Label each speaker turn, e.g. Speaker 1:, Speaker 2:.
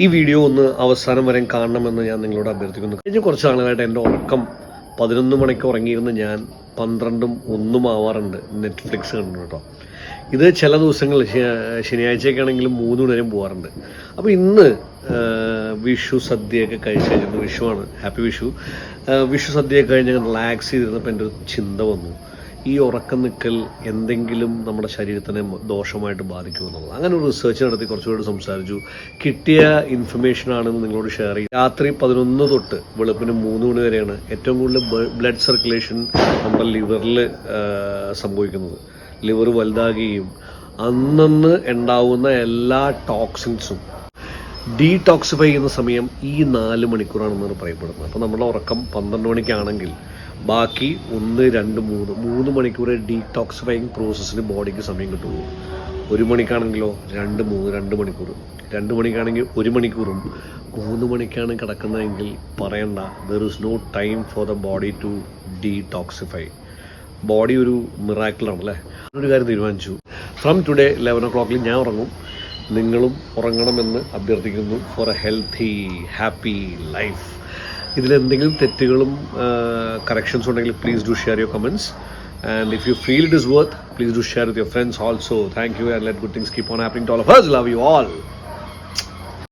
Speaker 1: ഈ വീഡിയോ ഒന്ന് അവസാനം വരെ കാണണമെന്ന് ഞാൻ നിങ്ങളോട് അഭ്യർത്ഥിക്കുന്നു. കഴിഞ്ഞ കുറച്ച് നാളുകളായിട്ട് എൻ്റെ ഉറക്കം 11 മണിക്ക് ഉറങ്ങിയിരുന്ന് ഞാൻ 12ഉം 1ഉം ആവാറുണ്ട് നെറ്റ്ഫ്ലിക്സ് കണ്ടു കേട്ടോ. ഇത് ചില ദിവസങ്ങൾ ശനിയാഴ്ചയൊക്കെ ആണെങ്കിലും 3 മണി വരെയും പോകാറുണ്ട്. അപ്പോൾ ഇന്ന് വിഷു സദ്യയൊക്കെ കഴിച്ച് കഴിഞ്ഞിരുന്നു. വിഷുവാണ്, ഹാപ്പി വിഷു. വിഷു സദ്യയൊക്കെ കഴിഞ്ഞ് റിലാക്സ് ചെയ്തിരുന്നപ്പോൾ എൻ്റെ ഒരു ചിന്ത വന്നു, ഈ ഉറക്കം നിൽക്കൽ എന്തെങ്കിലും നമ്മുടെ ശരീരത്തിനെ ദോഷമായിട്ട് ബാധിക്കുമെന്നുള്ളത്. അങ്ങനെ ഒരു റിസർച്ച് നടത്തി കുറച്ചുകൂടി സംസാരിച്ചു. കിട്ടിയ ഇൻഫർമേഷനാണെന്ന് നിങ്ങളോട് ഷെയർ ചെയ്യും. രാത്രി 11 തൊട്ട് വെളുപ്പിന് 3 മണി വരെയാണ് ഏറ്റവും കൂടുതൽ ബ്ലഡ് സർക്കുലേഷൻ നമ്മുടെ ലിവറിൽ സംഭവിക്കുന്നത്. ലിവർ വലുതാകുകയും അന്നന്ന് ഉണ്ടാവുന്ന എല്ലാ ടോക്സിൻസും ഡീടോക്സിഫൈ ചെയ്യുന്ന സമയം ഈ 4 മണിക്കൂറാണെന്നാണ് പറയപ്പെടുന്നത്. അപ്പോൾ നമ്മുടെ ഉറക്കം 12 മണിക്കാണെങ്കിൽ ബാക്കി 1, 2, 3 മണിക്കൂർ ഡീടോക്സിഫൈങ് പ്രോസസ്സിന് ബോഡിക്ക് സമയം കിട്ടുള്ളൂ. 1 മണിക്കാണെങ്കിലോ 2 മണിക്കൂർ, 2 മണിക്കാണെങ്കിൽ 1 മണിക്കൂറും, 3 മണിക്കാണ് കിടക്കുന്നതെങ്കിൽ പറയണ്ട, there is no time for the body to detoxify. Body ഒരു മിറാക്കിളാണ് അല്ലേ. ഒരു കാര്യം തീരുമാനിച്ചു, ഫ്രം ടുഡേ 11 o'clock ഞാൻ ഉറങ്ങും. നിങ്ങളും ഉറങ്ങണമെന്ന് അഭ്യർത്ഥിക്കുന്നു. For a healthy happy life. ഇതിലെന്തെങ്കിലും തെറ്റുകളും കറക്ഷൻസ് ഉണ്ടെങ്കിൽ please do share your comments. And if you feel it is worth, please do share with your friends also. Thank you and let good things keep on happening to all of us. Love you all.